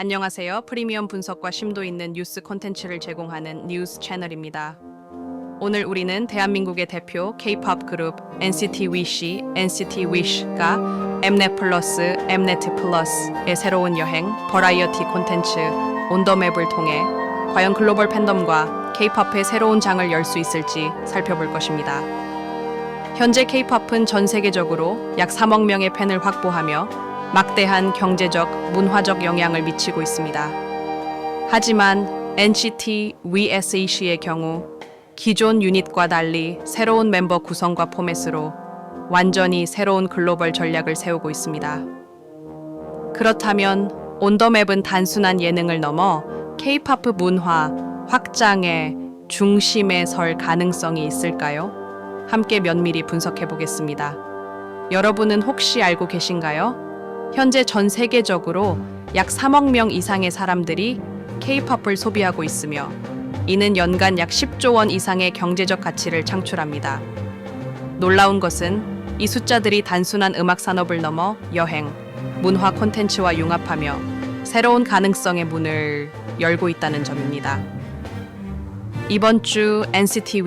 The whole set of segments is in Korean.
안녕하세요. 프리미엄 분석과 심도 있는 뉴스 콘텐츠를 제공하는 뉴스 채널입니다. 오늘 우리는 대한민국의 대표 K-pop 그룹 NCT Wish가 엠넷 플러스, 엠네트 플러스의 새로운 여행 버라이어티 콘텐츠 온 더 맵을 통해 과연 글로벌 팬덤과 K-pop의 새로운 장을 열 수 있을지 살펴볼 것입니다. 현재 K-pop은 전 세계적으로 약 3억 명의 팬을 확보하며 막대한 경제적, 문화적 영향을 미치고 있습니다. 하지만 NCT WS의 경우 기존 유닛과 달리 새로운 멤버 구성과 포맷으로 완전히 새로운 글로벌 전략을 세우고 있습니다. 그렇다면 온 더 맵은 단순한 예능을 넘어 K-pop 문화 확장의 중심에 설 가능성이 있을까요? 함께 면밀히 분석해 보겠습니다. 여러분은 혹시 알고 계신가요? 현재 전 세계적으로 약 3억 명 이상의 사람들이 K-pop을 소비하고 있으며 이는 연간 약 10조 원 이상의 경제적 가치를 창출합니다. 놀라운 것은 이 숫자들이 단순한 음악 산업을 넘어 여행, 문화 콘텐츠와 융합하며 새로운 가능성의 문을 열고 있다는 점입니다. 이번 주 NCT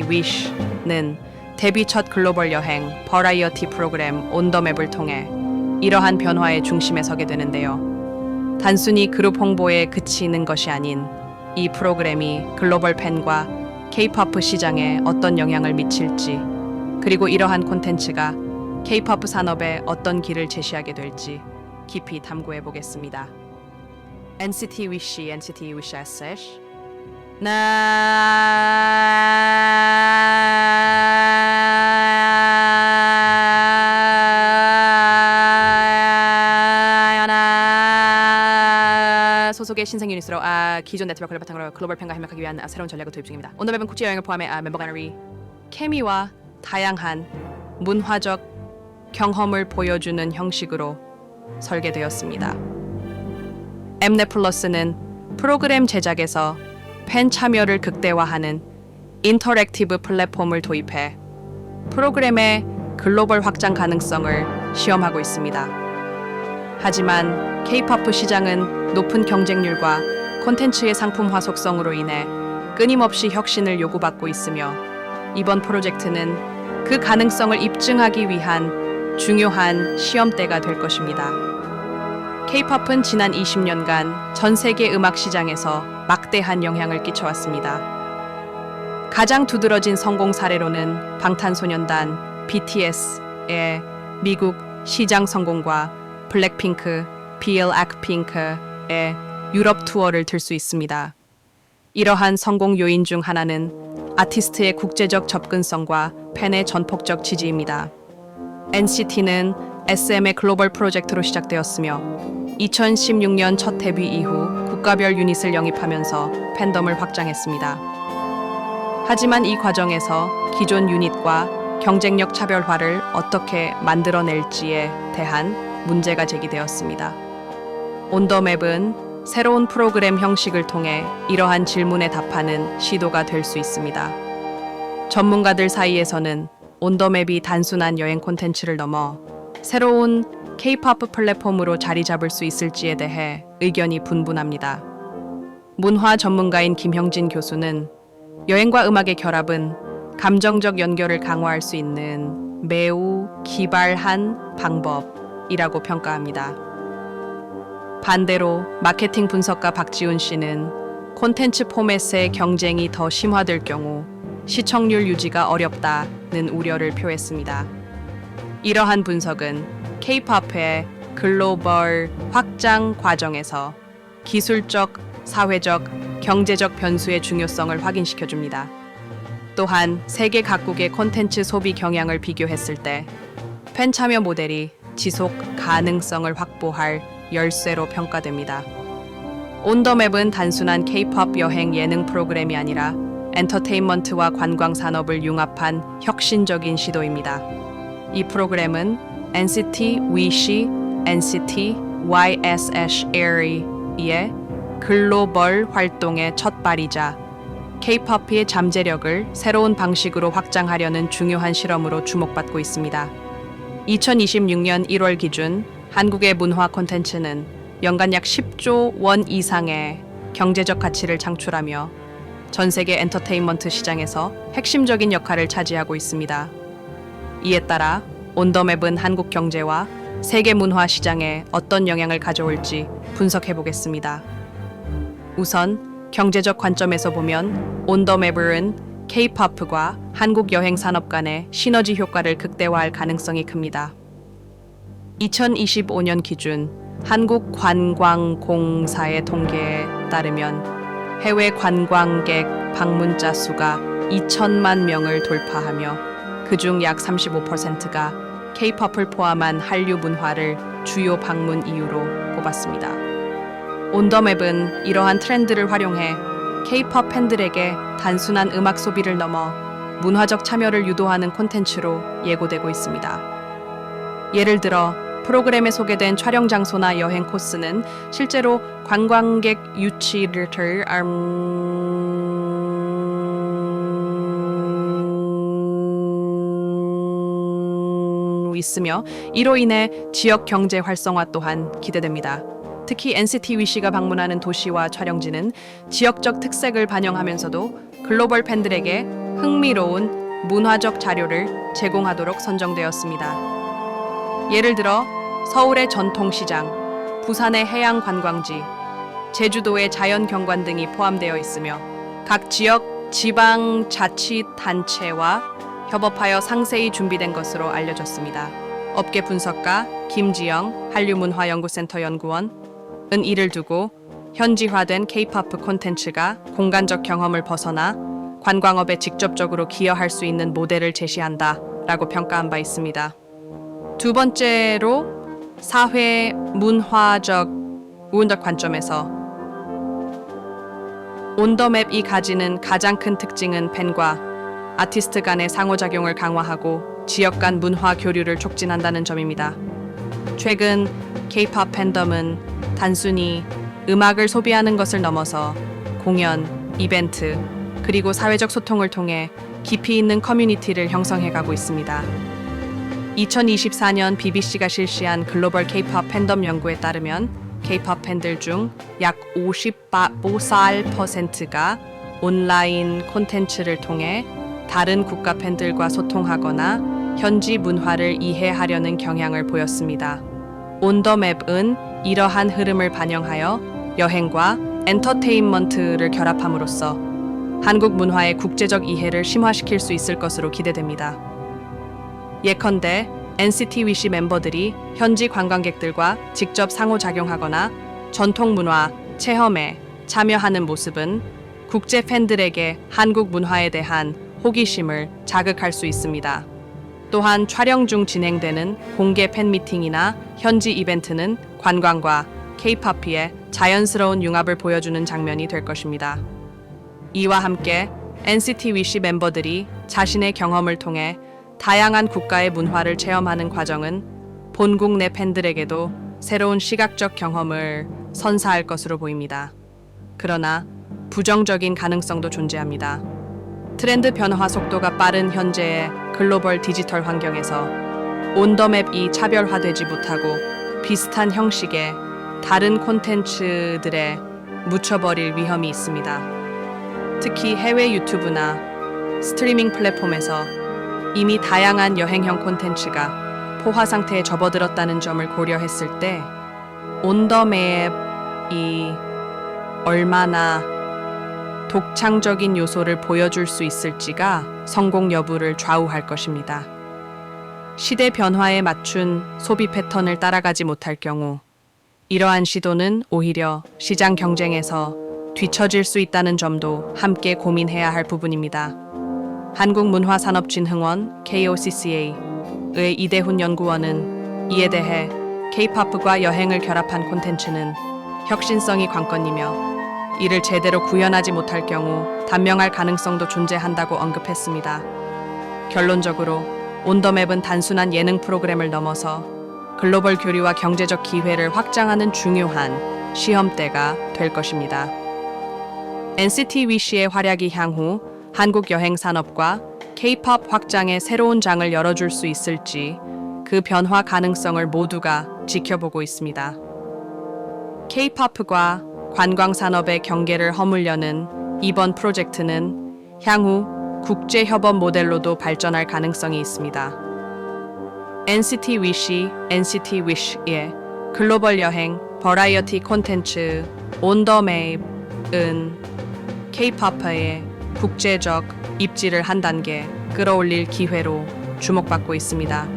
Wish는 데뷔 첫 글로벌 여행 버라이어티 프로그램 온 더 맵을 통해 이러한 변화의 중심에 서게 되는데요. 단순히 그룹 홍보에 그치는 것이 아닌 이 프로그램이 글로벌 팬과 K-pop 시장에 어떤 영향을 미칠지, 그리고 이러한 콘텐츠가 K-pop 산업에 어떤 길을 제시하게 될지 깊이 탐구해 보겠습니다. NCT Wish SS 소속의 신생 유닛으로 기존 네트워크를 바탕으로 글로벌 팬과 협력하기 위한 새로운 전략을 도입 중입니다. 온 더 맵은 국제 여행을 포함해 멤버 간의 케미와 다양한 문화적 경험을 보여주는 형식으로 설계되었습니다. 엠넷 플러스는 프로그램 제작에서 팬 참여를 극대화하는 인터랙티브 플랫폼을 도입해 프로그램의 글로벌 확장 가능성을 시험하고 있습니다. 하지만 K-pop 시장은 높은 경쟁률과 콘텐츠의 상품화 속성으로 인해 끊임없이 혁신을 요구받고 있으며 이번 프로젝트는 그 가능성을 입증하기 위한 중요한 시험대가 될 것입니다. K-pop은 지난 20년간 전 세계 음악 시장에서 막대한 영향을 끼쳐왔습니다. 가장 두드러진 성공 사례로는 방탄소년단 BTS의 미국 시장 성공과 블랙핑크, BLACKPINK의 유럽 투어를 들 수 있습니다. 이러한 성공 요인 중 하나는 아티스트의 국제적 접근성과 팬의 전폭적 지지입니다. NCT는 SM의 글로벌 프로젝트로 시작되었으며 2016년 첫 데뷔 이후 국가별 유닛을 영입하면서 팬덤을 확장했습니다. 하지만 이 과정에서 기존 유닛과 경쟁력 차별화를 어떻게 만들어낼지에 대한 문제가 제기되었습니다. 온 더 맵은 새로운 프로그램 형식을 통해 이러한 질문에 답하는 시도가 될 수 있습니다. 전문가들 사이에서는 온 더 맵이 단순한 여행 콘텐츠를 넘어 새로운 K-pop 플랫폼으로 자리 잡을 수 있을지에 대해 의견이 분분합니다. 문화 전문가인 김형진 교수는 여행과 음악의 결합은 감정적 연결을 강화할 수 있는 매우 기발한 방법이라고 평가합니다. 반대로 마케팅 분석가 박지훈 씨는 콘텐츠 포맷의 경쟁이 더 심화될 경우 시청률 유지가 어렵다는 우려를 표했습니다. 이러한 분석은 K-pop의 글로벌 확장 과정에서 기술적, 사회적, 경제적 변수의 중요성을 확인시켜줍니다. 또한 세계 각국의 콘텐츠 소비 경향을 비교했을 때 팬 참여 모델이 지속 가능성을 확보할 열쇠로 평가됩니다. 온 더 맵은 단순한 K-pop 여행 예능 프로그램이 아니라 엔터테인먼트와 관광 산업을 융합한 혁신적인 시도입니다. 이 프로그램은 NCT Wish, NCT YSH의 글로벌 활동의 첫 발이자 K-pop의 잠재력을 새로운 방식으로 확장하려는 중요한 실험으로 주목받고 있습니다. 2026년 1월 기준 한국의 문화 콘텐츠는 연간 약 10조 원 이상의 경제적 가치를 창출하며 전 세계 엔터테인먼트 시장에서 핵심적인 역할을 차지하고 있습니다. 이에 따라 온더맵은 한국 경제와 세계 문화 시장에 어떤 영향을 가져올지 분석해 보겠습니다. 우선 경제적 관점에서 보면 온더맵은 K-팝과 한국 여행 산업 간의 시너지 효과를 극대화할 가능성이 큽니다. 2025년 기준 한국관광공사의 통계에 따르면 해외 관광객 방문자 수가 2천만 명을 돌파하며 그중 약 35%가 K-팝을 포함한 한류 문화를 주요 방문 이유로 꼽았습니다. 온더맵은 이러한 트렌드를 활용해 K-팝 팬들에게 단순한 음악 소비를 넘어 문화적 참여를 유도하는 콘텐츠로 예고되고 있습니다. 예를 들어 프로그램에 소개된 촬영 장소나 여행 코스는 실제로 관광객 유치를 있으며 이로 인해 지역 경제 활성화 또한 기대됩니다. 특히 NCT 위시가 방문하는 도시와 촬영지는 지역적 특색을 반영하면서도 글로벌 팬들에게 흥미로운 문화적 자료를 제공하도록 선정되었습니다. 예를 들어 서울의 전통시장, 부산의 해양 관광지, 제주도의 자연경관 등이 포함되어 있으며 각 지역 지방자치단체와 협업하여 상세히 준비된 것으로 알려졌습니다. 업계 분석가 김지영 한류문화연구센터 연구원은 이를 두고 현지화된 K-팝 콘텐츠가 공간적 경험을 벗어나 관광업에 직접적으로 기여할 수 있는 모델을 제시한다라고 평가한 바 있습니다. 두 번째로 사회 문화적 관점에서 온더맵이 가지는 가장 큰 특징은 팬과 아티스트 간의 상호작용을 강화하고 지역 간 문화 교류를 촉진한다는 점입니다. 최근 K-팝 팬덤은 단순히 음악을 소비하는 것을 넘어서 공연, 이벤트, 그리고 사회적 소통을 통해 깊이 있는 커뮤니티를 형성해가고 있습니다. 2024년 BBC가 실시한 글로벌 K-팝 팬덤 연구에 따르면 K-팝 팬들 중 약 54%가 온라인 콘텐츠를 통해 다른 국가 팬들과 소통하거나 현지 문화를 이해하려는 경향을 보였습니다. 온더맵은 이러한 흐름을 반영하여 여행과 엔터테인먼트를 결합함으로써 한국 문화의 국제적 이해를 심화시킬 수 있을 것으로 기대됩니다. 예컨대 NCT 위시 멤버들이 현지 관광객들과 직접 상호작용하거나 전통 문화 체험에 참여하는 모습은 국제 팬들에게 한국 문화에 대한 호기심을 자극할 수 있습니다. 또한 촬영 중 진행되는 공개 팬미팅이나 현지 이벤트는 관광과 K-팝의 자연스러운 융합을 보여주는 장면이 될 것입니다. 이와 함께 NCT 위시 멤버들이 자신의 경험을 통해 다양한 국가의 문화를 체험하는 과정은 본국 내 팬들에게도 새로운 시각적 경험을 선사할 것으로 보입니다. 그러나 부정적인 가능성도 존재합니다. 트렌드 변화 속도가 빠른 현재의 글로벌 디지털 환경에서 온더맵이 차별화되지 못하고 비슷한 형식의 다른 콘텐츠들에 묻혀버릴 위험이 있습니다. 특히 해외 유튜브나 스트리밍 플랫폼에서 이미 다양한 여행형 콘텐츠가 포화 상태에 접어들었다는 점을 고려했을 때 온더맵이 얼마나 독창적인 요소를 보여줄 수 있을지가 성공 여부를 좌우할 것입니다. 시대 변화에 맞춘 소비 패턴을 따라가지 못할 경우 이러한 시도는 오히려 시장 경쟁에서 뒤처질 수 있다는 점도 함께 고민해야 할 부분입니다. 한국문화산업진흥원 KOCCA의 이대훈 연구원은 이에 대해 K-팝과 여행을 결합한 콘텐츠는 혁신성이 관건이며 이를 제대로 구현하지 못할 경우 단명할 가능성도 존재한다고 언급했습니다. 결론적으로 온더맵은 단순한 예능 프로그램을 넘어서 글로벌 교류와 경제적 기회를 확장하는 중요한 시험대가 될 것입니다. NCT 위시의 활약이 향후 한국 여행 산업과 K-팝 확장의 새로운 장을 열어줄 수 있을지 그 변화 가능성을 모두가 지켜보고 있습니다. K-팝과 관광 산업의 경계를 허물려는 이번 프로젝트는 향후 국제 협업 모델로도 발전할 가능성이 있습니다. NCT Wish의 글로벌 여행 버라이어티 콘텐츠 On the Map은 K-팝의 국제적 입지를 한 단계 끌어올릴 기회로 주목받고 있습니다.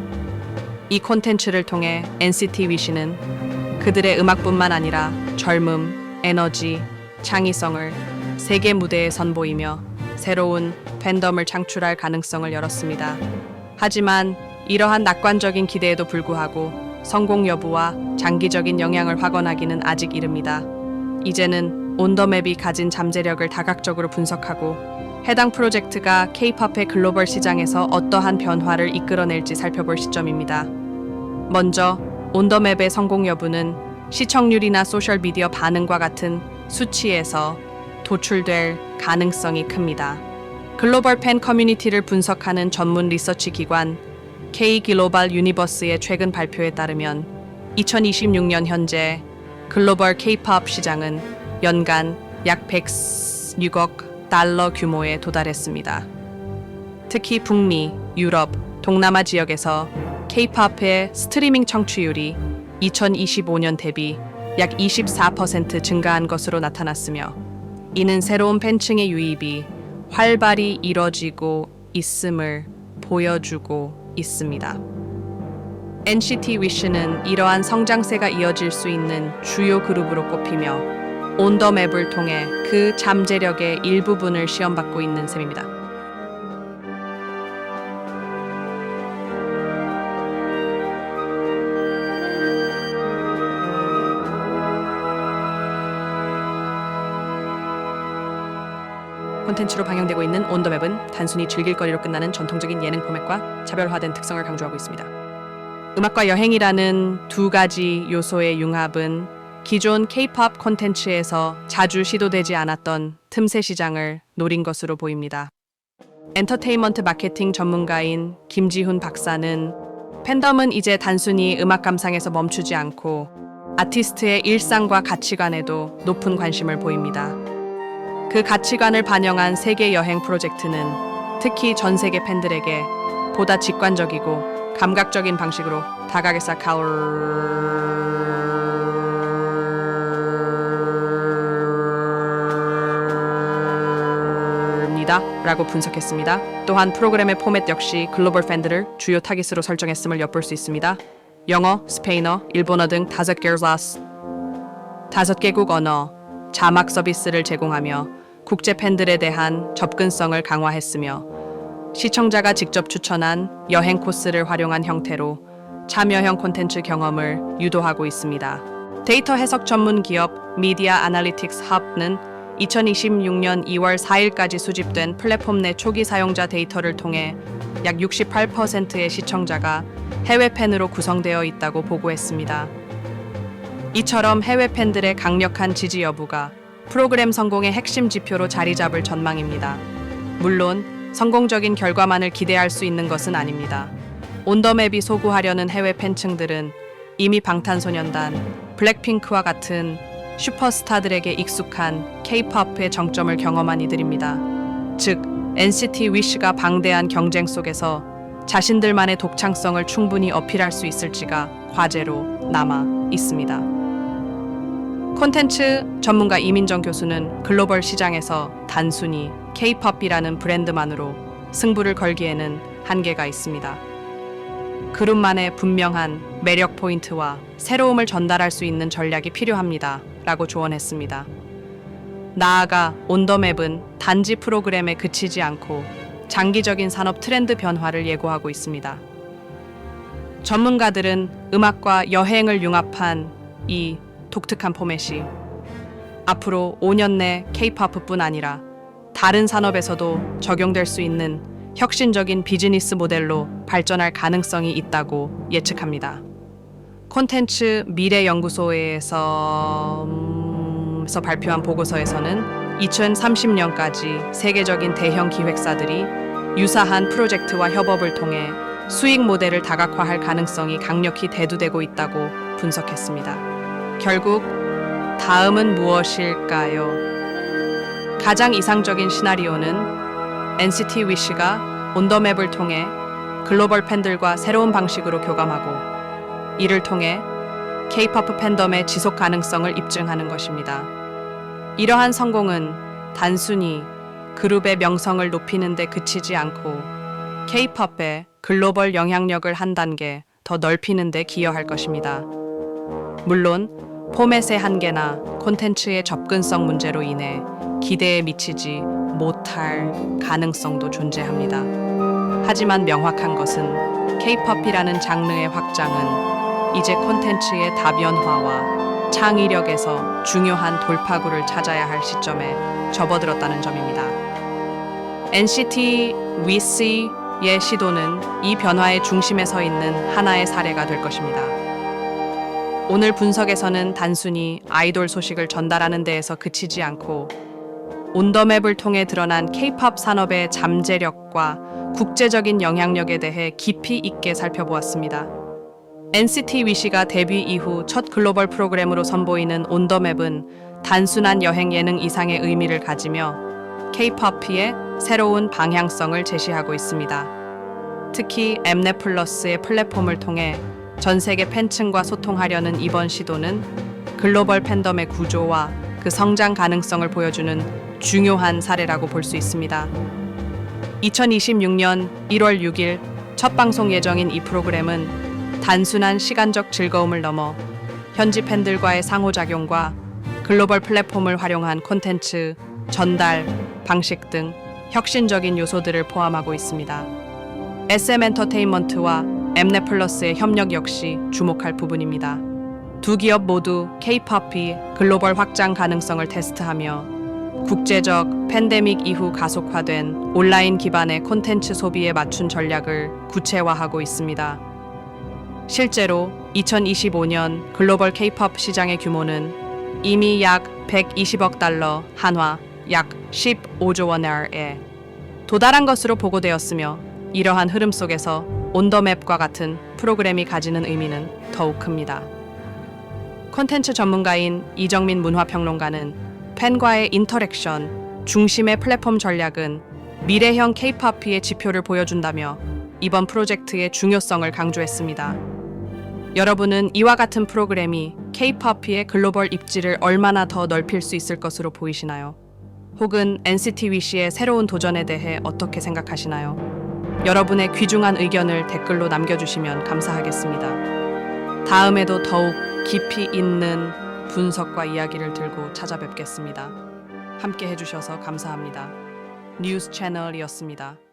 이 콘텐츠를 통해 NCT Wish는 그들의 음악뿐만 아니라 젊음, 에너지, 창의성을 세계 무대에 선보이며 새로운 팬덤을 창출할 가능성을 열었습니다. 하지만 이러한 낙관적인 기대에도 불구하고 성공 여부와 장기적인 영향을 확언하기는 아직 이릅니다. 이제는 온더맵이 가진 잠재력을 다각적으로 분석하고 해당 프로젝트가 K-팝의 글로벌 시장에서 어떠한 변화를 이끌어낼지 살펴볼 시점입니다. 먼저 온더맵의 성공 여부는 시청률이나 소셜미디어 반응과 같은 수치에서 도출될 가능성이 큽니다. 글로벌 팬 커뮤니티를 분석하는 전문 리서치 기관 K-글로벌 유니버스의 최근 발표에 따르면 2026년 현재 글로벌 K-팝 시장은 연간 약 106억 달러 규모에 도달했습니다. 특히 북미, 유럽, 동남아 지역에서 K-팝의 스트리밍 청취율이 2025년 대비 약 24% 증가한 것으로 나타났으며 이는 새로운 팬층의 유입이 활발히 이뤄지고 있음을 보여주고 있습니다. NCT Wish는 이러한 성장세가 이어질 수 있는 주요 그룹으로 꼽히며 On the Map을 통해 그 잠재력의 일부분을 시험받고 있는 셈입니다. 콘텐츠로 방영되고 있는 On the Map은 단순히 즐길거리로 끝나는 전통적인 예능 포맷과 차별화된 특성을 강조하고 있습니다. 음악과 여행이라는 두 가지 요소의 융합은 기존 K-팝 콘텐츠에서 자주 시도되지 않았던 틈새 시장을 노린 것으로 보입니다. 엔터테인먼트 마케팅 전문가인 김지훈 박사는 팬덤은 이제 단순히 음악 감상에서 멈추지 않고 아티스트의 일상과 가치관에도 높은 관심을 보입니다. 그 가치관을 반영한 세계 여행 프로젝트는 특히 전 세계 팬들에게 보다 직관적이고 감각적인 방식으로 다가게 시작합니다. 라고 분석했습니다. 또한 프로그램의 포맷 역시 글로벌 팬들을 주요 타깃으로 설정했음을 엿볼 수 있습니다. 영어, 스페인어, 일본어 등 5개국 언어 자막 서비스를 제공하며 국제 팬들에 대한 접근성을 강화했으며 시청자가 직접 추천한 여행 코스를 활용한 형태로 참여형 콘텐츠 경험을 유도하고 있습니다. 데이터 해석 전문 기업 미디어 애널리틱스 헙는 2026년 2월 4일까지 수집된 플랫폼 내 초기 사용자 데이터를 통해 약 68%의 시청자가 해외 팬으로 구성되어 있다고 보고했습니다. 이처럼 해외 팬들의 강력한 지지 여부가 프로그램 성공의 핵심 지표로 자리 잡을 전망입니다. 물론 성공적인 결과만을 기대할 수 있는 것은 아닙니다. 온더맵이 소구하려는 해외 팬층들은 이미 방탄소년단, 블랙핑크와 같은 슈퍼스타들에게 익숙한 K-팝의 정점을 경험한 이들입니다. 즉, NCT Wish가 방대한 경쟁 속에서 자신들만의 독창성을 충분히 어필할 수 있을지가 과제로 남아 있습니다. 콘텐츠 전문가 이민정 교수는 글로벌 시장에서 단순히 K-팝이라는 브랜드만으로 승부를 걸기에는 한계가 있습니다. 그룹만의 분명한 매력 포인트와 새로움을 전달할 수 있는 전략이 필요합니다. 라고 조언했습니다. 나아가 온더맵은 단지 프로그램에 그치지 않고 장기적인 산업 트렌드 변화를 예고하고 있습니다. 전문가들은 음악과 여행을 융합한 이 독특한 포맷이 앞으로 5년 내 K-팝뿐 아니라 다른 산업에서도 적용될 수 있는 혁신적인 비즈니스 모델로 발전할 가능성이 있다고 예측합니다. 콘텐츠 미래연구소에서 발표한 보고서에서는 2030년까지 세계적인 대형 기획사들이 유사한 프로젝트와 협업을 통해 수익 모델을 다각화할 가능성이 강력히 대두되고 있다고 분석했습니다. 결국 다음은 무엇일까요? 가장 이상적인 시나리오는 NCT wish가 온더맵을 통해 글로벌 팬들과 새로운 방식으로 교감하고 이를 통해 K-pop 팬덤의 지속 가능성을 입증하는 것입니다. 이러한 성공은 단순히 그룹의 명성을 높이는 데 그치지 않고 K-pop의 글로벌 영향력을 한 단계 더 넓히는 데 기여할 것입니다. 물론 포맷의 한계나 콘텐츠의 접근성 문제로 인해 기대에 미치지 못할 가능성도 존재합니다. 하지만 명확한 것은 K-pop이라는 장르의 확장은 이제 콘텐츠의 다변화와 창의력에서 중요한 돌파구를 찾아야 할 시점에 접어들었다는 점입니다. NCT WC의 시도는 이 변화의 중심에 서 있는 하나의 사례가 될 것입니다. 오늘 분석에서는 단순히 아이돌 소식을 전달하는 데에서 그치지 않고 온더맵을 통해 드러난 K-pop 산업의 잠재력과 국제적인 영향력에 대해 깊이 있게 살펴보았습니다. NCT wish가 데뷔 이후 첫 글로벌 프로그램으로 선보이는 온더맵은 단순한 여행 예능 이상의 의미를 가지며 K-pop의 새로운 방향성을 제시하고 있습니다. 특히 엠넷 플러스의 플랫폼을 통해 전 세계 팬층과 소통하려는 이번 시도는 글로벌 팬덤의 구조와 그 성장 가능성을 보여주는 중요한 사례라고 볼 수 있습니다. 2026년 1월 6일 첫 방송 예정인 이 프로그램은 단순한 시간적 즐거움을 넘어 현지 팬들과의 상호작용과 글로벌 플랫폼을 활용한 콘텐츠, 전달, 방식 등 혁신적인 요소들을 포함하고 있습니다. SM 엔터테인먼트와 엠넷 플러스의 협력 역시 주목할 부분입니다. 두 기업 모두 K-pop이 글로벌 확장 가능성을 테스트하며 국제적 팬데믹 이후 가속화된 온라인 기반의 콘텐츠 소비에 맞춘 전략을 구체화하고 있습니다. 실제로 2025년 글로벌 K-pop 시장의 규모는 이미 약 120억 달러, 한화 약 15조 원에 도달한 것으로 보고되었으며 이러한 흐름 속에서 온더맵과 같은 프로그램이 가지는 의미는 더욱 큽니다. 콘텐츠 전문가인 이정민 문화평론가는 팬과의 인터랙션 중심의 플랫폼 전략은 미래형 K-pop의 지표를 보여준다며 이번 프로젝트의 중요성을 강조했습니다. 여러분은 이와 같은 프로그램이 K-pop의 글로벌 입지를 얼마나 더 넓힐 수 있을 것으로 보이시나요? 혹은 NCT wish의 새로운 도전에 대해 어떻게 생각하시나요? 여러분의 귀중한 의견을 댓글로 남겨주시면 감사하겠습니다. 다음에도 더욱 깊이 있는 분석과 이야기를 들고 찾아뵙겠습니다. 함께 해주셔서 감사합니다. 뉴스 채널이었습니다.